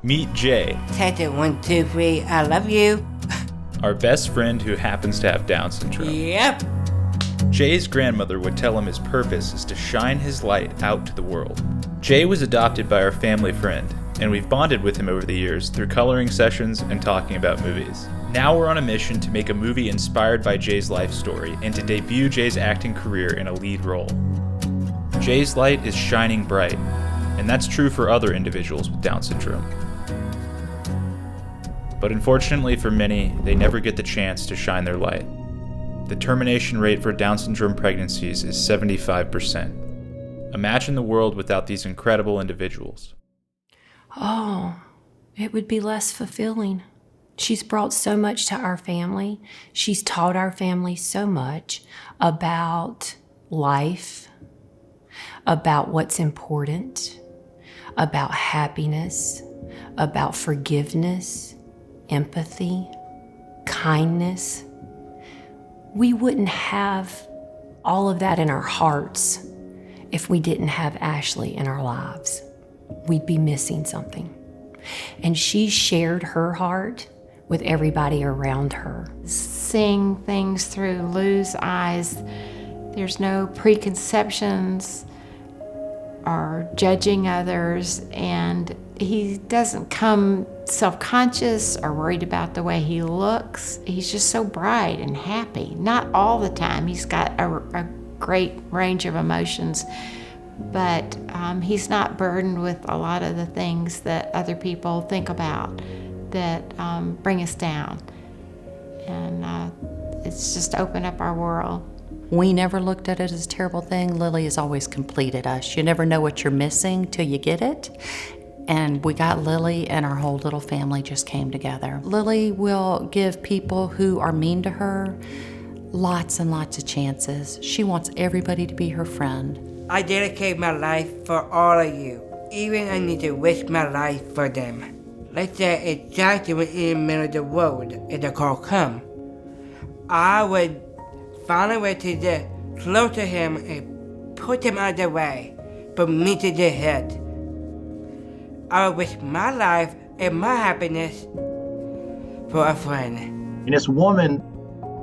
Meet Jay, Tete 1, 2, 3, I love you. our best friend who happens to have Down syndrome. Yep. Jay's grandmother would tell him his purpose is to shine his light out to the world. Jay was adopted by our family friend, and we've bonded with him over the years through coloring sessions and talking about movies. Now we're on a mission to make a movie inspired by Jay's life story and to debut Jay's acting career in a lead role. Jay's light is shining bright, and that's true for other individuals with Down syndrome. But unfortunately for many, they never get the chance to shine their light. The termination rate for Down syndrome pregnancies is 75%. Imagine the world without these incredible individuals. Oh, it would be less fulfilling. She's brought so much to our family. She's taught our family so much about life, about what's important, about happiness, about forgiveness, empathy, kindness. We wouldn't have all of that in our hearts if we didn't have Ashley in our lives. We'd be missing something. And she shared her heart with everybody around her. Seeing things through Lou's eyes, there's no preconceptions or judging others, and he doesn't come self-conscious or worried about the way he looks. He's just so bright and happy. Not all the time. He's got a great range of emotions, but he's not burdened with a lot of the things that other people think about that bring us down. And it's just opened up our world. We never looked at it as a terrible thing. Lily has always completed us. You never know what you're missing till you get it. And we got Lily, and our whole little family just came together. Lily will give people who are mean to her lots and lots of chances. She wants everybody to be her friend. I dedicate my life for all of you. Even I need to risk my life for them. Let's say if Joshua was in the middle of the road and the call come, I would find a way to get close to him and put him out of the way, but me to the head. I would risk my life and my happiness for a friend. And this woman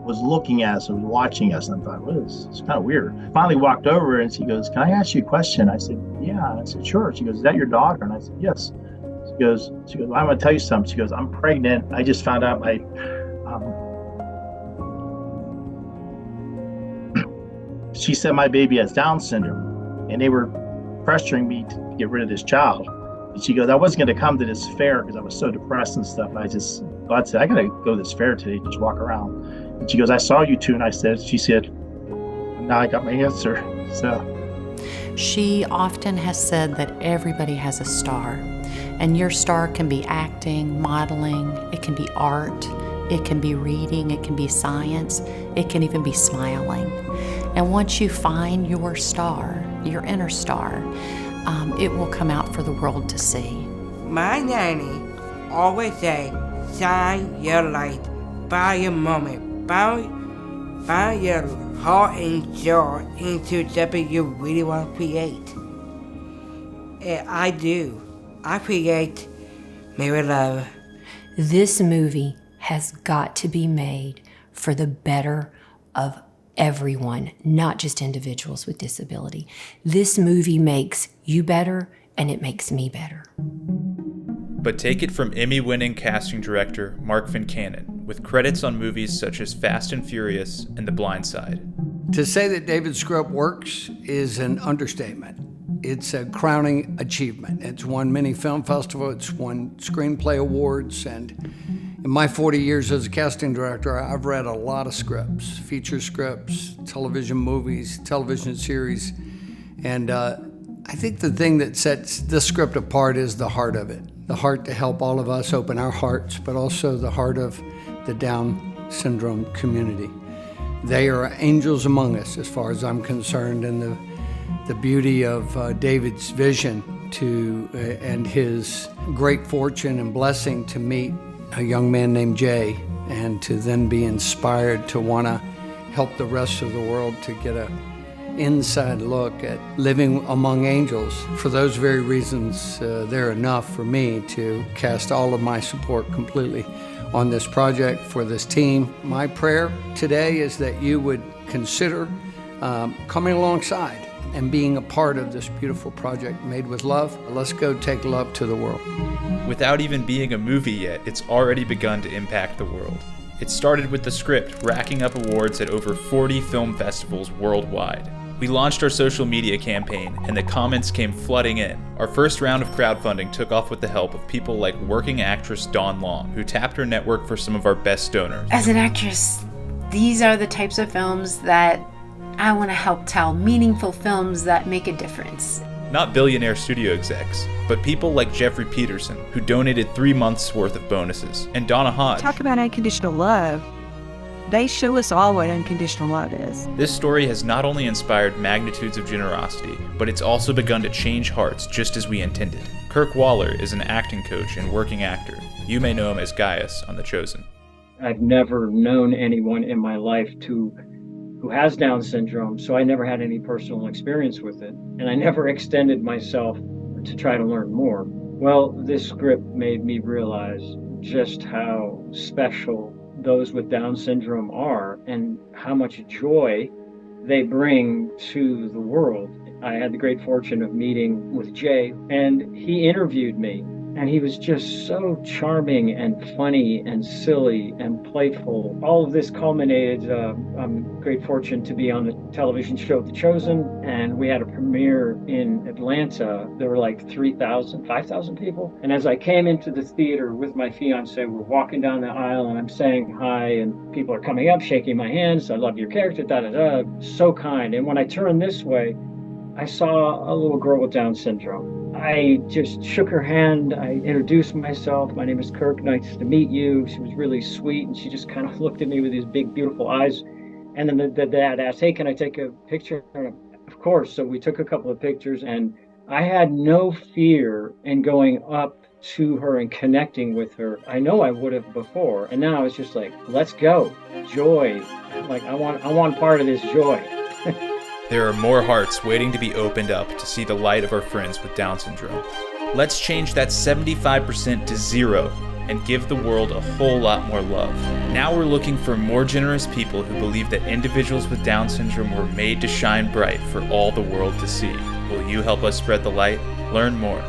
was looking at us and watching us, and I thought, well, it's kind of weird. Finally walked over and she goes, "Can I ask you a question?" I said, "Yeah." I said, "Sure." She goes, "Is that your daughter?" And I said, "Yes." She goes, "Well, I'm gonna tell you something." She goes, "I'm pregnant. I just found out my she said my baby has Down syndrome, and they were pressuring me to get rid of this child." And she goes, "I wasn't going to come to this fair because I was so depressed and stuff. God said, I got to go to this fair today, just walk around." And she goes, "I saw you two." And she said, "Now I got my answer." So She often has said that everybody has a star, and your star can be acting, modeling, it can be art, it can be reading, it can be science, it can even be smiling. And once you find your star, your inner star, it will come out for the world to see. My nanny always say, shine your light, find your moment, find your heart and joy into something you really want to create. And I do. I create Mary Love. This movie has got to be made for the better of everyone, not just individuals with disability. This movie makes you better, and it makes me better. But take it from Emmy-winning casting director Mark Fincannon, with credits on movies such as Fast and Furious and The Blind Side. To say that David Scrub works is an understatement. It's a crowning achievement. It's won many film festivals, it's won screenplay awards, and in my 40 years as a casting director, I've read a lot of scripts, feature scripts, television movies, television series, and I think the thing that sets this script apart is the heart of it. The heart to help all of us open our hearts, but also the heart of the Down syndrome community. They are angels among us as far as I'm concerned, and the beauty of David's vision and his great fortune and blessing to meet a young man named Jay, and to then be inspired to want to help the rest of the world to get inside look at living among angels. For those very reasons, they're enough for me to cast all of my support completely on this project for this team. My prayer today is that you would consider coming alongside and being a part of this beautiful project made with love. Let's go take love to the world. Without even being a movie yet, it's already begun to impact the world. It started with the script racking up awards at over 40 film festivals worldwide. We launched our social media campaign, and the comments came flooding in. Our first round of crowdfunding took off with the help of people like working actress Dawn Long, who tapped her network for some of our best donors. As an actress, these are the types of films that I want to help tell, meaningful films that make a difference. Not billionaire studio execs, but people like Jeffrey Peterson, who donated 3 months' worth of bonuses, and Donna Hodge. Talk about unconditional love. They show us all what unconditional love is. This story has not only inspired magnitudes of generosity, but it's also begun to change hearts just as we intended. Kirk Waller is an acting coach and working actor. You may know him as Gaius on The Chosen. I've never known anyone in my life who has Down syndrome, so I never had any personal experience with it. And I never extended myself to try to learn more. Well, this script made me realize just how special those with Down syndrome are and how much joy they bring to the world. I had the great fortune of meeting with Jay, and he interviewed me, and he was just so charming and funny and silly and playful. All of this culminated, I'm great fortune to be on the television show The Chosen, and we had a premiere in Atlanta. There were like 3,000, 5,000 people. And as I came into the theater with my fiance, we're walking down the aisle and I'm saying hi, and people are coming up, shaking my hands. I love your character, da-da-da. So kind. And when I turned this way, I saw a little girl with Down syndrome. I just shook her hand. I introduced myself. My name is Kirk. Nice to meet you. She was really sweet, and she just kind of looked at me with these big, beautiful eyes. And then the dad asked, "Hey, can I take a picture?" And of course. So we took a couple of pictures, and I had no fear in going up to her and connecting with her. I know I would have before, and now it's just like, let's go. Joy. Like I want part of this joy. There are more hearts waiting to be opened up to see the light of our friends with Down syndrome. Let's change that 75% to 0 and give the world a whole lot more love. Now we're looking for more generous people who believe that individuals with Down syndrome were made to shine bright for all the world to see. Will you help us spread the light? Learn more